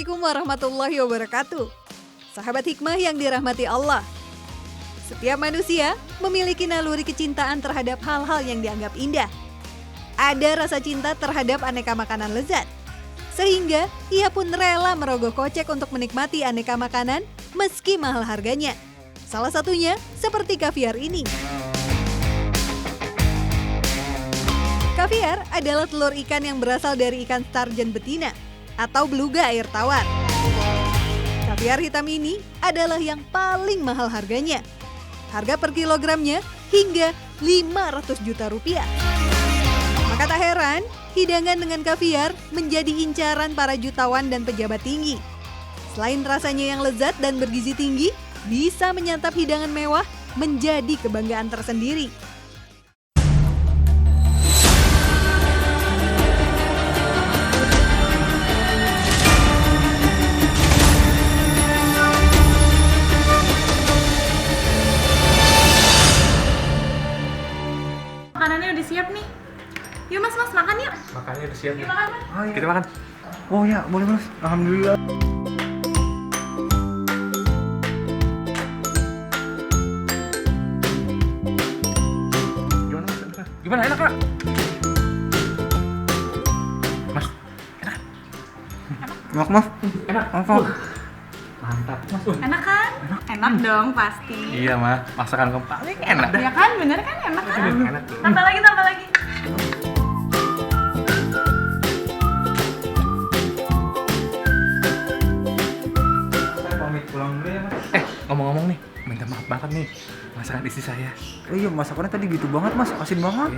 Assalamualaikum warahmatullahi wabarakatuh. Sahabat hikmah yang dirahmati Allah. Setiap manusia memiliki naluri kecintaan terhadap hal-hal yang dianggap indah. Ada rasa cinta terhadap aneka makanan lezat. Sehingga ia pun rela merogoh kocek untuk menikmati aneka makanan meski mahal harganya. Salah satunya seperti kaviar ini. Kaviar adalah telur ikan yang berasal dari ikan sturgeon betina atau beluga air tawar. Kaviar hitam ini adalah yang paling mahal harganya. Harga per kilogramnya hingga 500 juta rupiah. Maka tak heran, hidangan dengan kaviar menjadi incaran para jutawan dan pejabat tinggi. Selain rasanya yang lezat dan bergizi tinggi, bisa menyantap hidangan mewah menjadi kebanggaan tersendiri. Makanannya udah siap nih. Yuk mas, makan yuk. Makannya udah siap. Yuk makan mas. Oh, iya. Kita makan. Oh ya, boleh mas. Alhamdulillah. Gimana mas? Gimana, enak kak? Mas, enak? Enak mas? Enak? Mantap mas. Enak kan? Enak dong pasti. Iya mah, masakan kamu paling enak dah. Iya kan, bener kan, enak kan? Enak tuh. Tambah lagi, tambah lagi. Saya pamit pulang dulu ya mas. Ngomong-ngomong nih, minta maaf banget nih masakan istri saya. Oh iya, masakannya tadi gitu banget mas, asin banget.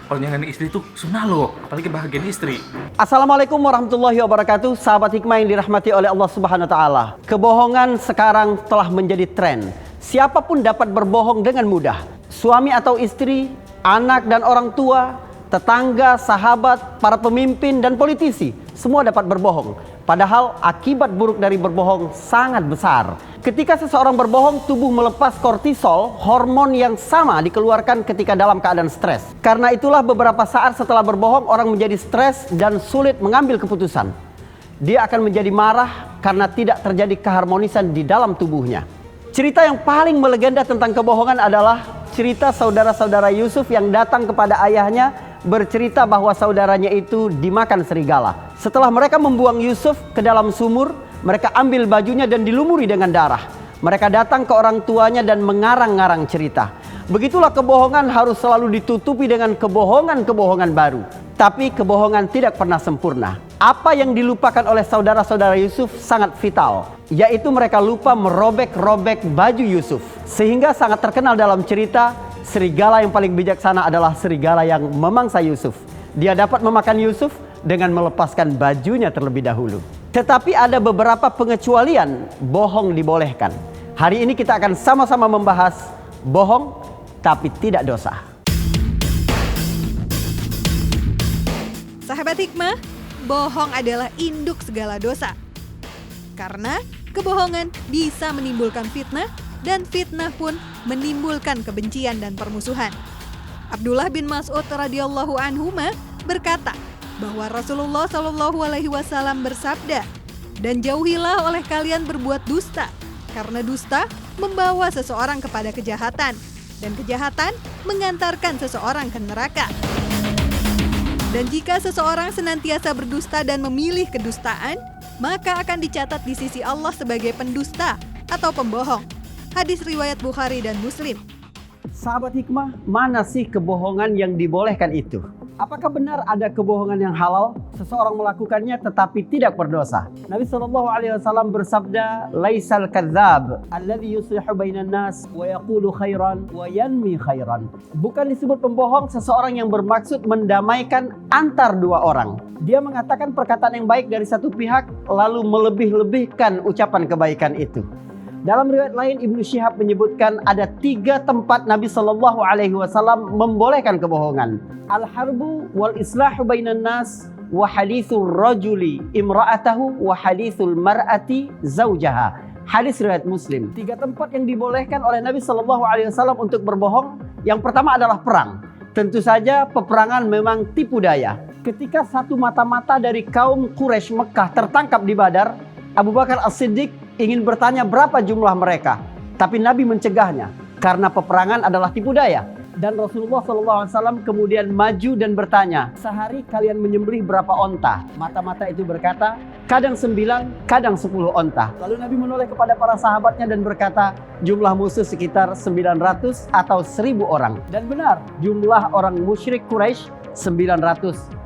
Kalau nyanganin istri tuh sunnah loh, apalagi bahagian istri. Assalamualaikum warahmatullahi wabarakatuh. Sahabat hikmah yang dirahmati oleh Allah Subhanahu wa taala. Kebohongan sekarang telah menjadi tren. Siapapun dapat berbohong dengan mudah. Suami atau istri, anak dan orang tua, tetangga, sahabat, para pemimpin dan politisi, semua dapat berbohong. Padahal akibat buruk dari berbohong sangat besar. Ketika seseorang berbohong, tubuh melepas kortisol, hormon yang sama dikeluarkan ketika dalam keadaan stres. Karena itulah beberapa saat setelah berbohong, orang menjadi stres dan sulit mengambil keputusan. Dia akan menjadi marah karena tidak terjadi keharmonisan di dalam tubuhnya. Cerita yang paling melegenda tentang kebohongan adalah cerita saudara-saudara Yusuf yang datang kepada ayahnya bercerita bahwa saudaranya itu dimakan serigala. Setelah mereka membuang Yusuf ke dalam sumur, mereka ambil bajunya dan dilumuri dengan darah. Mereka datang ke orang tuanya dan mengarang-ngarang cerita. Begitulah kebohongan harus selalu ditutupi dengan kebohongan-kebohongan baru. Tapi kebohongan tidak pernah sempurna. Apa yang dilupakan oleh saudara-saudara Yusuf sangat vital, yaitu mereka lupa merobek-robek baju Yusuf. Sehingga sangat terkenal dalam cerita, serigala yang paling bijaksana adalah serigala yang memangsa Yusuf. Dia dapat memakan Yusuf dengan melepaskan bajunya terlebih dahulu. Tetapi ada beberapa pengecualian bohong dibolehkan. Hari ini kita akan sama-sama membahas bohong tapi tidak dosa. Sahabat hikmah, bohong adalah induk segala dosa. Karena kebohongan bisa menimbulkan fitnah dan fitnah pun menimbulkan kebencian dan permusuhan. Abdullah bin Mas'ud radhiyallahu anhu berkata bahwa Rasulullah Shallallahu alaihi wasallam bersabda, "Dan jauhilah oleh kalian berbuat dusta, karena dusta membawa seseorang kepada kejahatan, dan kejahatan mengantarkan seseorang ke neraka. Dan jika seseorang senantiasa berdusta dan memilih kedustaan, maka akan dicatat di sisi Allah sebagai pendusta atau pembohong." Hadis riwayat Bukhari dan Muslim. Sahabat hikmah, mana sih kebohongan yang dibolehkan itu? Apakah benar ada kebohongan yang halal? Seseorang melakukannya tetapi tidak berdosa. Nabi SAW bersabda, "Laisal kadzdzab alladzi yuslihu bainan nas wa yaqulu khairan wa yanmi khairan." Bukan disebut pembohong seseorang yang bermaksud mendamaikan antar dua orang. Dia mengatakan perkataan yang baik dari satu pihak lalu melebih-lebihkan ucapan kebaikan itu. Dalam riwayat lain Ibnu Syihab menyebutkan ada 3 tempat Nabi Shallallahu Alaihi Wasallam membolehkan kebohongan. Al-harbu wal islahu bainan nas wa hadithur rajuli imra'atahu wa hadithul mar'ati zaujaha. Hadis riwayat Muslim. 3 tempat yang dibolehkan oleh Nabi Shallallahu Alaihi Wasallam untuk berbohong. Yang pertama adalah perang. Tentu saja peperangan memang tipu daya. Ketika satu mata-mata dari kaum Quraisy Mekah tertangkap di Badar, Abu Bakar As-Siddiq ingin bertanya berapa jumlah mereka. Tapi Nabi mencegahnya karena peperangan adalah tipu daya. Dan Rasulullah SAW kemudian maju dan bertanya, sehari kalian menyembelih berapa onta? Mata-mata itu berkata, kadang 9, kadang 10 onta. Lalu Nabi menoleh kepada para sahabatnya dan berkata, jumlah musuh sekitar 900 atau 1000 orang. Dan benar, jumlah orang musyrik Quraisy 950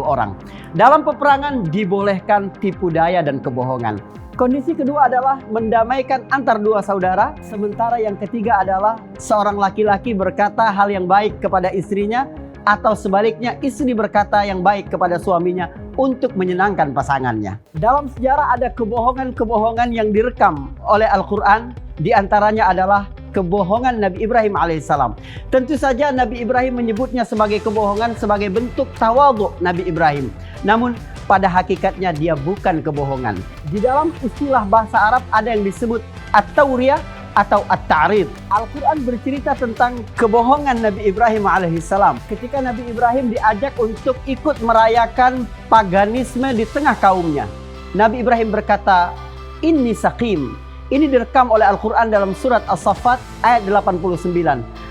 orang. Dalam peperangan dibolehkan tipu daya dan kebohongan. Kondisi kedua adalah mendamaikan antar dua saudara, sementara yang ketiga adalah seorang laki-laki berkata hal yang baik kepada istrinya, atau sebaliknya istri berkata yang baik kepada suaminya untuk menyenangkan pasangannya. Dalam sejarah ada kebohongan-kebohongan yang direkam oleh Al-Quran, diantaranya adalah kebohongan Nabi Ibrahim alaihissalam. Tentu saja Nabi Ibrahim menyebutnya sebagai kebohongan sebagai bentuk tawadhu Nabi Ibrahim. Namun pada hakikatnya dia bukan kebohongan. Di dalam istilah bahasa Arab ada yang disebut at-tawriyah atau at-ta'rid. Al-Quran bercerita tentang kebohongan Nabi Ibrahim alaihissalam. Ketika Nabi Ibrahim diajak untuk ikut merayakan paganisme di tengah kaumnya. Nabi Ibrahim berkata, inni saqim. Ini direkam oleh Al-Quran dalam surat As-Saffat ayat 89.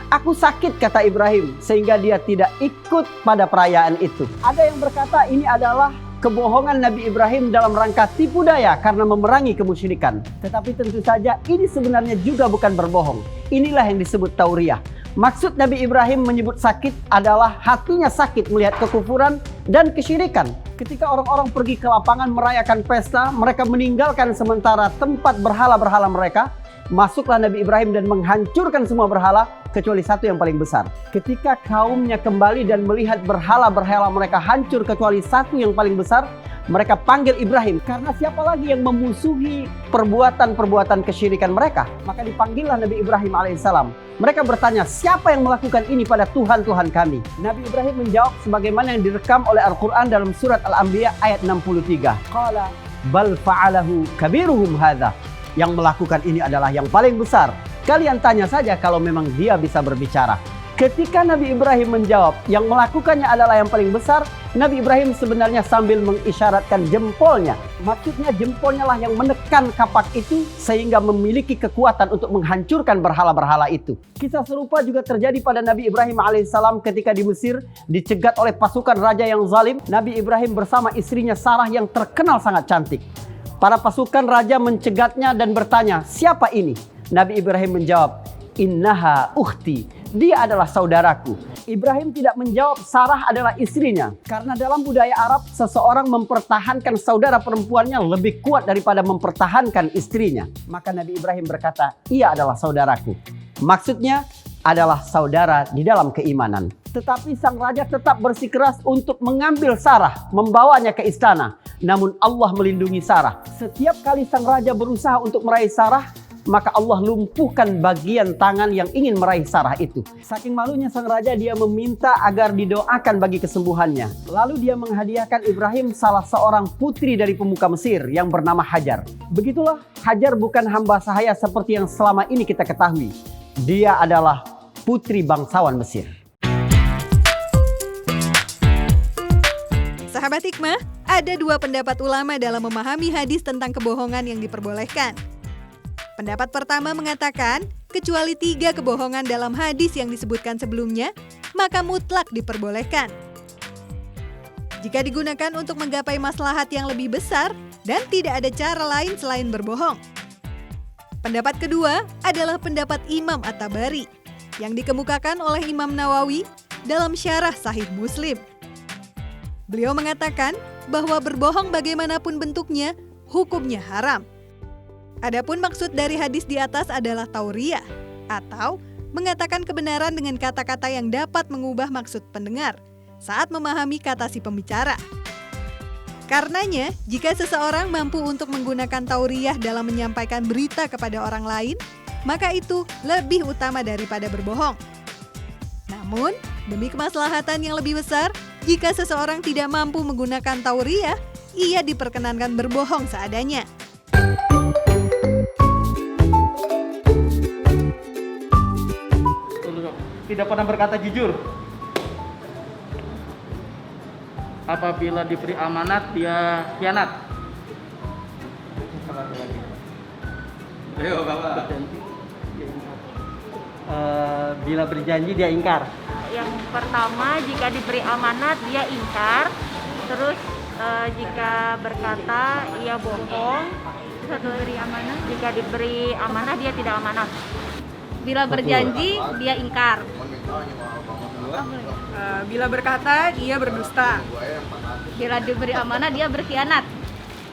Aku sakit, kata Ibrahim, sehingga dia tidak ikut pada perayaan itu. Ada yang berkata ini adalah kebohongan Nabi Ibrahim dalam rangka tipu daya karena memerangi kemusyrikan. Tetapi tentu saja ini sebenarnya juga bukan berbohong. Inilah yang disebut tauriyah. Maksud Nabi Ibrahim menyebut sakit adalah hatinya sakit melihat kekufuran dan kesyirikan. Ketika orang-orang pergi ke lapangan merayakan pesta, mereka meninggalkan sementara tempat berhala-berhala mereka. Masuklah Nabi Ibrahim dan menghancurkan semua berhala kecuali satu yang paling besar. Ketika kaumnya kembali dan melihat berhala-berhala mereka hancur kecuali satu yang paling besar, mereka panggil Ibrahim. Karena siapa lagi yang memusuhi perbuatan-perbuatan kesyirikan mereka? Maka dipanggillah Nabi Ibrahim alaihissalam. Mereka bertanya, siapa yang melakukan ini pada Tuhan-Tuhan kami? Nabi Ibrahim menjawab sebagaimana yang direkam oleh Al-Quran dalam surat Al-Anbiya ayat 63. Qala bal fa'alahu kabiruhum hadha. Yang melakukan ini adalah yang paling besar. Kalian tanya saja kalau memang dia bisa berbicara. Ketika Nabi Ibrahim menjawab yang melakukannya adalah yang paling besar, Nabi Ibrahim sebenarnya sambil mengisyaratkan jempolnya. Maksudnya jempolnya lah yang menekan kapak itu sehingga memiliki kekuatan untuk menghancurkan berhala-berhala itu. Kisah serupa juga terjadi pada Nabi Ibrahim alaihissalam ketika di Mesir dicegat oleh pasukan raja yang zalim. Nabi Ibrahim bersama istrinya Sarah yang terkenal sangat cantik. Para pasukan raja mencegatnya dan bertanya, siapa ini? Nabi Ibrahim menjawab, innaha ukhti. Dia adalah saudaraku. Ibrahim tidak menjawab Sarah adalah istrinya. Karena dalam budaya Arab, seseorang mempertahankan saudara perempuannya lebih kuat daripada mempertahankan istrinya. Maka Nabi Ibrahim berkata, ia adalah saudaraku. Maksudnya adalah saudara di dalam keimanan. Tetapi sang raja tetap bersikeras untuk mengambil Sarah, membawanya ke istana. Namun Allah melindungi Sarah. Setiap kali sang raja berusaha untuk meraih Sarah, maka Allah lumpuhkan bagian tangan yang ingin meraih Sarah itu. Saking malunya sang raja, dia meminta agar didoakan bagi kesembuhannya. Lalu dia menghadiahkan Ibrahim salah seorang putri dari pemuka Mesir yang bernama Hajar. Begitulah, Hajar bukan hamba sahaya seperti yang selama ini kita ketahui. Dia adalah putri bangsawan Mesir. Sahabat Hikmah, ada dua pendapat ulama dalam memahami hadis tentang kebohongan yang diperbolehkan. Pendapat pertama mengatakan, kecuali 3 kebohongan dalam hadis yang disebutkan sebelumnya, maka mutlak diperbolehkan. Jika digunakan untuk menggapai maslahat yang lebih besar dan tidak ada cara lain selain berbohong. Pendapat kedua adalah pendapat Imam At-Tabari yang dikemukakan oleh Imam Nawawi dalam Syarah Sahih Muslim. Beliau mengatakan bahwa berbohong bagaimanapun bentuknya, hukumnya haram. Adapun maksud dari hadis di atas adalah tauriyah, atau mengatakan kebenaran dengan kata-kata yang dapat mengubah maksud pendengar saat memahami kata si pembicara. Karenanya, jika seseorang mampu untuk menggunakan tauriyah dalam menyampaikan berita kepada orang lain, maka itu lebih utama daripada berbohong. Namun, demi kemaslahatan yang lebih besar, jika seseorang tidak mampu menggunakan tauriyah, ia diperkenankan berbohong seadanya. Tidak pernah berkata jujur. apabila diberi amanat dia khianat. Bila berjanji dia ingkar. Yang pertama, jika diberi amanat dia ingkar. Terus jika berkata ia bohong. Jika diberi amanah dia tidak amanat. Bila berjanji dia ingkar. Bila berkata, dia berdusta. Bila diberi amanah dia berkhianat.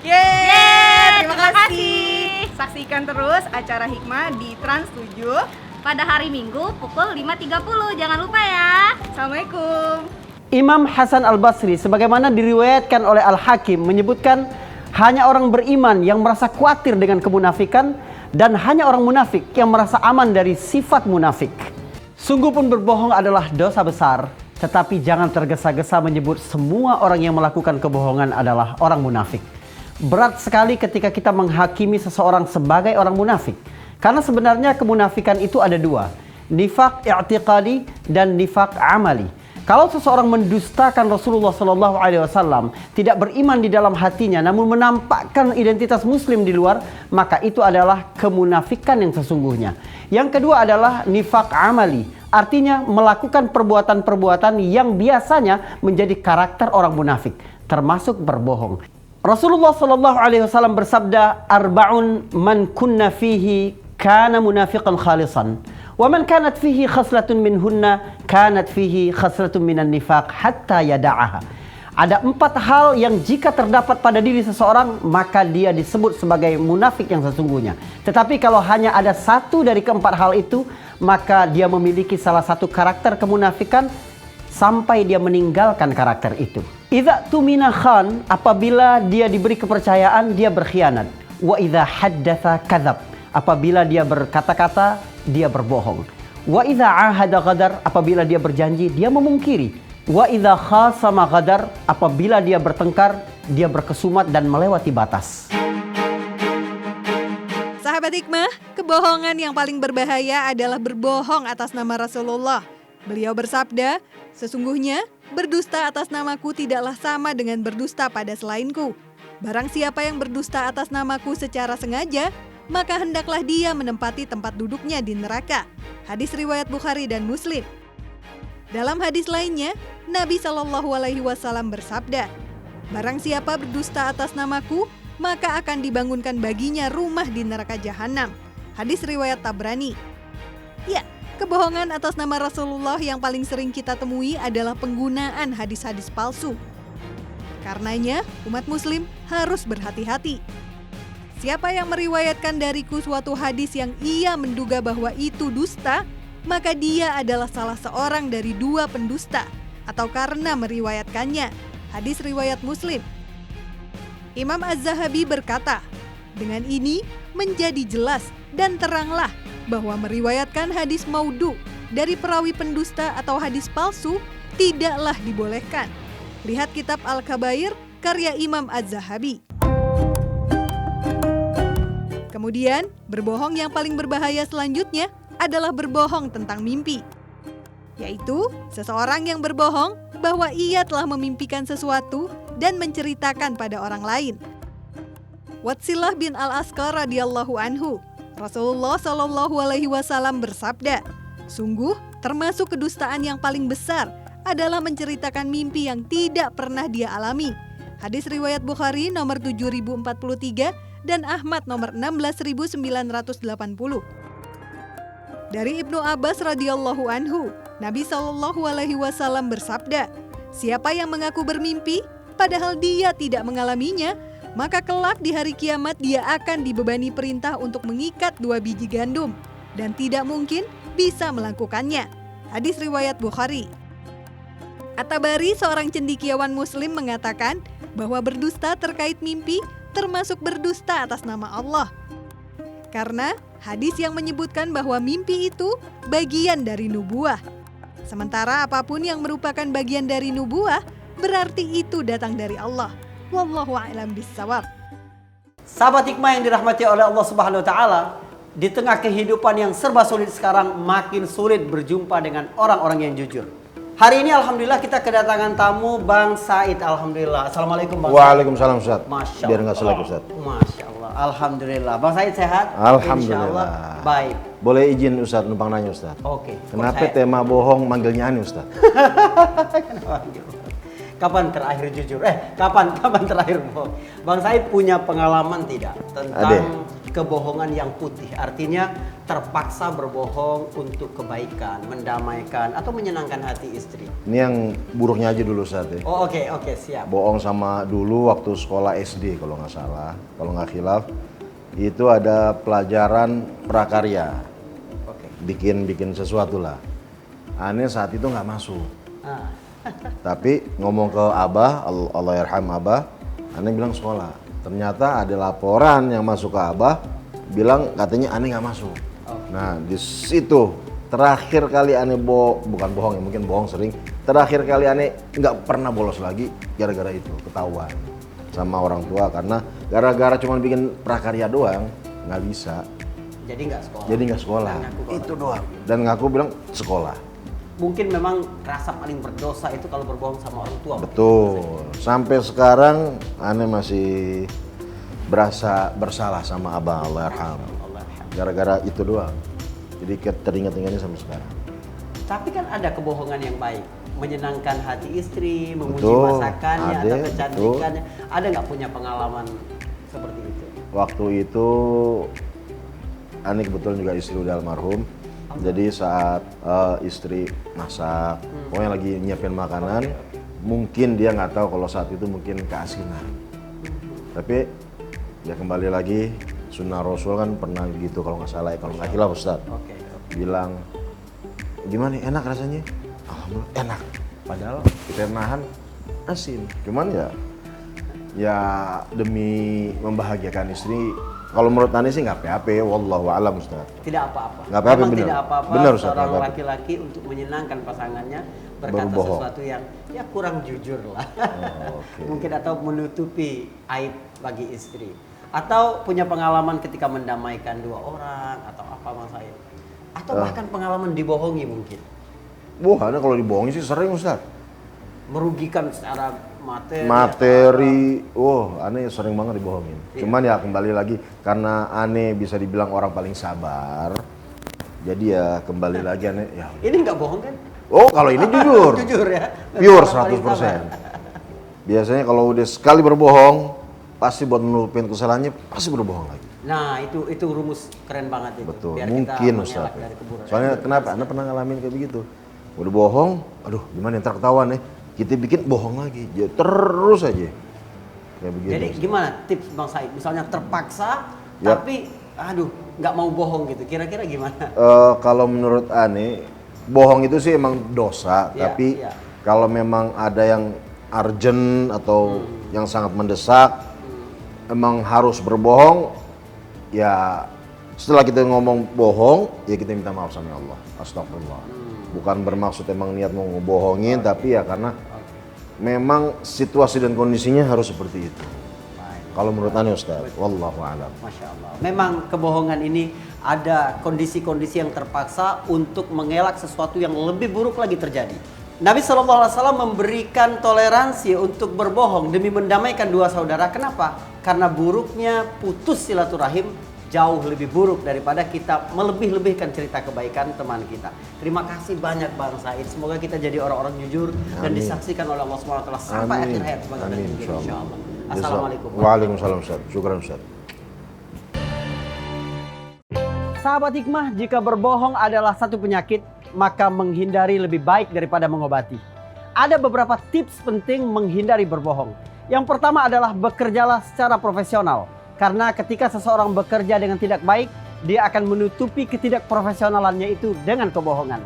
Yeay, terima terima kasih. Saksikan terus acara Hikmah di Trans 7. Pada hari Minggu pukul 5.30. Jangan lupa ya. Assalamualaikum. Imam Hasan Al-Basri sebagaimana diriwayatkan oleh Al-Hakim menyebutkan hanya orang beriman yang merasa khawatir dengan kemunafikan dan hanya orang munafik yang merasa aman dari sifat munafik. Sungguh pun berbohong adalah dosa besar, tetapi jangan tergesa-gesa menyebut semua orang yang melakukan kebohongan adalah orang munafik. Berat sekali ketika kita menghakimi seseorang sebagai orang munafik. Karena sebenarnya kemunafikan itu ada dua, nifaq i'tiqadi dan nifaq amali. Kalau seseorang mendustakan Rasulullah SAW, tidak beriman di dalam hatinya, namun menampakkan identitas Muslim di luar, maka itu adalah kemunafikan yang sesungguhnya. Yang kedua adalah nifaq amali, artinya melakukan perbuatan-perbuatan yang biasanya menjadi karakter orang munafik, termasuk berbohong. Rasulullah SAW bersabda, "Arba'un man kunna fihi kana munafiqan khalisan. Wa man kanat fihi khaslatun minhunna kanat fihi khaslatun minan nifaq hatta yada'aha." Ada 4 hal yang jika terdapat pada diri seseorang, maka dia disebut sebagai munafik yang sesungguhnya. Tetapi kalau hanya ada satu dari keempat hal itu, maka dia memiliki salah satu karakter kemunafikan sampai dia meninggalkan karakter itu. Idza tumina khan, apabila dia diberi kepercayaan, dia berkhianat. Wa idza haddatsa kadzab, apabila dia berkata-kata, dia berbohong. Wa idza ahada ghadar, apabila dia berjanji, dia memungkiri. Wa idza khasama ghadar, apabila dia bertengkar, dia berkesumat dan melewati batas. Sahabat Hikmah, kebohongan yang paling berbahaya adalah berbohong atas nama Rasulullah. Beliau bersabda, "Sesungguhnya berdusta atas namaku tidaklah sama dengan berdusta pada selainku. Barang siapa yang berdusta atas namaku secara sengaja, maka hendaklah dia menempati tempat duduknya di neraka." Hadis riwayat Bukhari dan Muslim. Dalam hadis lainnya, Nabi SAW bersabda, "Barang siapa berdusta atas namaku, maka akan dibangunkan baginya rumah di neraka jahanam." Hadis riwayat Tabrani. Ya, kebohongan atas nama Rasulullah yang paling sering kita temui adalah penggunaan hadis-hadis palsu. Karenanya, umat muslim harus berhati-hati. Siapa yang meriwayatkan dariku suatu hadis yang ia menduga bahwa itu dusta, maka dia adalah salah seorang dari 2 pendusta, atau karena meriwayatkannya. Hadis riwayat Muslim. Imam Az-Zahabi berkata, dengan ini menjadi jelas dan teranglah bahwa meriwayatkan hadis maudhu dari perawi pendusta atau hadis palsu tidaklah dibolehkan. Lihat kitab Al-Kabair karya Imam Az-Zahabi. Kemudian, berbohong yang paling berbahaya selanjutnya adalah berbohong tentang mimpi. Yaitu, seseorang yang berbohong bahwa ia telah memimpikan sesuatu dan menceritakan pada orang lain. Watsilah bin Al-Asqar radhiyallahu anhu, Rasulullah SAW bersabda, "Sungguh termasuk kedustaan yang paling besar adalah menceritakan mimpi yang tidak pernah dia alami." Hadis riwayat Bukhari nomor 7043 dan Ahmad nomor 16980. Dari Ibnu Abbas radhiyallahu anhu, Nabi SAW bersabda, "Siapa yang mengaku bermimpi padahal dia tidak mengalaminya, maka kelak di hari kiamat dia akan dibebani perintah untuk mengikat 2 biji gandum dan tidak mungkin bisa melakukannya." Hadis riwayat Bukhari. At-Tabari, seorang cendekiawan muslim, mengatakan bahwa berdusta terkait mimpi termasuk berdusta atas nama Allah. Karena hadis yang menyebutkan bahwa mimpi itu bagian dari nubuah. Sementara apapun yang merupakan bagian dari nubuah berarti itu datang dari Allah. Wallahu a'lam bishawab. Sahabat hikmah yang dirahmati oleh Allah Subhanahu wa taala, di tengah kehidupan yang serba sulit sekarang, makin sulit berjumpa dengan orang-orang yang jujur. Hari ini alhamdulillah kita kedatangan tamu Bang Said. Alhamdulillah. Assalamualaikum Bang Said. Waalaikumsalam Ustaz. Masya Biar Allah. nggak selek Ustaz. Masya Allah. Alhamdulillah. Bang Said sehat? Alhamdulillah. Insya Allah. Baik. Boleh izin Ustaz numpang nanya Ustaz. Oke. Kenapa tema bohong manggilnya Ani Ustaz? Kapan terakhir jujur? Kapan terakhir bohong? Bang Said punya pengalaman tidak tentang kebohongan yang putih? Artinya terpaksa berbohong untuk kebaikan, mendamaikan atau menyenangkan hati istri. Ini yang buruknya aja dulu Ustaz ya. Oh oke, siap. Bohong sama dulu waktu sekolah SD kalau nggak salah, kalau nggak khilaf. Itu ada pelajaran prakarya. Oke. Bikin sesuatu lah. Ani saat itu nggak masuk. Ah. Tapi ngomong ke Abah, Allah yarham Abah, Ani bilang sekolah. Ternyata ada laporan yang masuk ke Abah, bilang katanya Ani nggak masuk. Nah di situ terakhir kali Ani bukan bohong ya, mungkin bohong sering. Terakhir kali Ani nggak pernah bolos lagi gara-gara itu, ketahuan sama orang tua karena gara-gara cuma bikin prakarya doang nggak bisa. Jadi nggak sekolah. Dan ngaku Itu doang. Dan ngaku bilang sekolah. Mungkin memang rasa paling berdosa itu kalau berbohong sama orang tua. Betul. Sampai sekarang Ane masih berasa bersalah sama Abang Allah yarham. Gara-gara itu doang. Jadi teringat-ingatnya sampai sekarang. Tapi kan ada kebohongan yang baik, menyenangkan hati istri, memuji Betul, masakannya ada, atau kecantikannya. Ada nggak punya pengalaman seperti itu? Waktu itu Ane kebetulan juga istri udah almarhum. Jadi saat istri masak, pokoknya lagi nyiapin makanan, mungkin dia nggak tahu kalau saat itu mungkin keasinan. Tapi ya kembali lagi sunnah Rasul kan pernah gitu kalau nggak salah, kalau nggak hilaf Ustaz. Bilang gimana nih, enak rasanya? Alhamdulillah enak. Padahal kita nahan asin. Cuman ya demi membahagiakan istri. Kalau menurut Ani sih nggak PHP, wallahu a'lam Ustaz. Tidak apa-apa. Nggak PHP, Memang bener. tidak apa-apa Bener, Ustaz, seorang nggak apa-apa. laki-laki untuk menyenangkan pasangannya berkata Berbohong. sesuatu yang ya kurang jujur lah. Oke. Mungkin atau menutupi aib bagi istri. Atau punya pengalaman ketika mendamaikan dua orang atau apa Mas Said. Atau bahkan pengalaman dibohongi mungkin. Wah, Ane kalau dibohongin sih sering Ustaz. Merugikan secara Materi, Ane sering banget dibohongin. Cuman ya kembali lagi karena Ane bisa dibilang orang paling sabar. Jadi ya kembali lagi Ane ya. Ini nggak bohong kan? Oh, kalau ini jujur. Jujur ya. Pure Orang paling 100%. sabar. Biasanya kalau udah sekali berbohong, pasti buat menutupin kesalahannya pasti berbohong lagi. Nah, itu rumus keren banget itu. Betul, Biar mungkin kita Ustaz. mengelak dari keburukan. Soalnya kenapa? Anda pernah ngalamin kayak begitu. Udah bohong, aduh gimana ntar ketahuan ya. Kita bikin bohong lagi, ya, terus aja. Kayak begitu. Jadi gimana tips Bang Said? Misalnya terpaksa, Ya. tapi aduh nggak mau bohong gitu. Kira-kira gimana? Kalau menurut Ane, bohong itu sih emang dosa. Iya, Tapi iya. kalau memang ada yang urgent atau yang sangat mendesak, emang harus berbohong. Ya setelah kita ngomong bohong, ya kita minta maaf sama Allah. Astagfirullah. Bukan bermaksud emang niat mau ngebohongin, tapi ya karena memang situasi dan kondisinya harus seperti itu. Kalau menurut Ane Ustaz, wallahu a'lam. Masya Allah. Memang kebohongan ini ada kondisi-kondisi yang terpaksa untuk mengelak sesuatu yang lebih buruk lagi terjadi. Nabi SAW memberikan toleransi untuk berbohong demi mendamaikan dua saudara. Kenapa? Karena buruknya putus silaturahim jauh lebih buruk daripada kita melebih-lebihkan cerita kebaikan teman kita. Terima kasih banyak Bang Said. Semoga kita jadi orang-orang jujur dan disaksikan oleh Allah SWT sampai akhir hayat sebagai orang yang jujur, insyaallah. Assalamualaikum. Waalaikumsalam Ustaz. Syukran Ustaz. Sahabat hikmah, jika berbohong adalah satu penyakit, maka menghindari lebih baik daripada mengobati. Ada beberapa tips penting menghindari berbohong. Yang pertama adalah bekerjalah secara profesional. Karena ketika seseorang bekerja dengan tidak baik, dia akan menutupi ketidakprofesionalannya itu dengan kebohongan.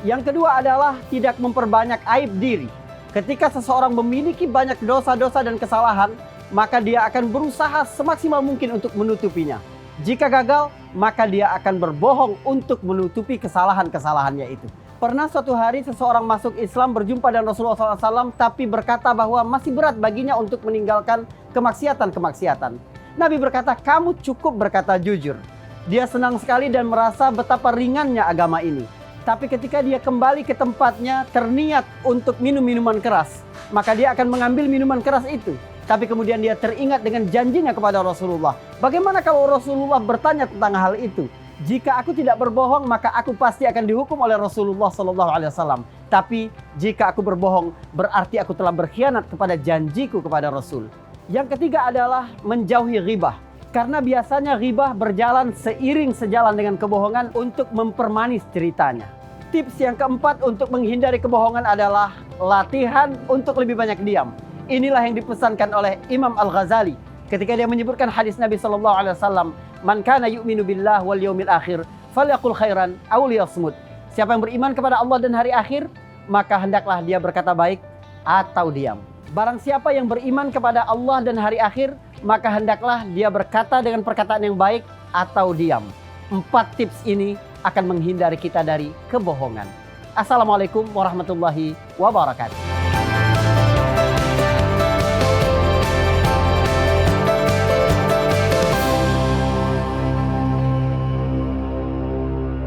Yang kedua adalah tidak memperbanyak aib diri. Ketika seseorang memiliki banyak dosa-dosa dan kesalahan, maka dia akan berusaha semaksimal mungkin untuk menutupinya. Jika gagal, maka dia akan berbohong untuk menutupi kesalahan-kesalahannya itu. Pernah suatu hari seseorang masuk Islam berjumpa dengan Rasulullah SAW, tapi berkata bahwa masih berat baginya untuk meninggalkan kemaksiatan-kemaksiatan. Nabi berkata, kamu cukup berkata jujur. Dia senang sekali dan merasa betapa ringannya agama ini. Tapi ketika dia kembali ke tempatnya terniat untuk minum minuman keras, maka dia akan mengambil minuman keras itu. Tapi kemudian dia teringat dengan janjinya kepada Rasulullah. Bagaimana kalau Rasulullah bertanya tentang hal itu? Jika aku tidak berbohong, maka aku pasti akan dihukum oleh Rasulullah SAW. Tapi jika aku berbohong, berarti aku telah berkhianat kepada janjiku kepada Rasul. Yang ketiga adalah menjauhi ghibah. Karena biasanya ghibah berjalan seiring sejalan dengan kebohongan untuk mempermanis ceritanya. Tips yang keempat untuk menghindari kebohongan adalah latihan untuk lebih banyak diam. Inilah yang dipesankan oleh Imam Al-Ghazali ketika dia menyebutkan hadis Nabi SAW, "Man kana yu'minu billah wal yaumil akhir, falyaqul khairan aw liyasmut." Siapa yang beriman kepada Allah dan hari akhir, maka hendaklah dia berkata baik atau diam. Barang siapa yang beriman kepada Allah dan hari akhir, maka hendaklah dia berkata dengan perkataan yang baik atau diam. 4 tips ini akan menghindari kita dari kebohongan. Assalamualaikum warahmatullahi wabarakatuh.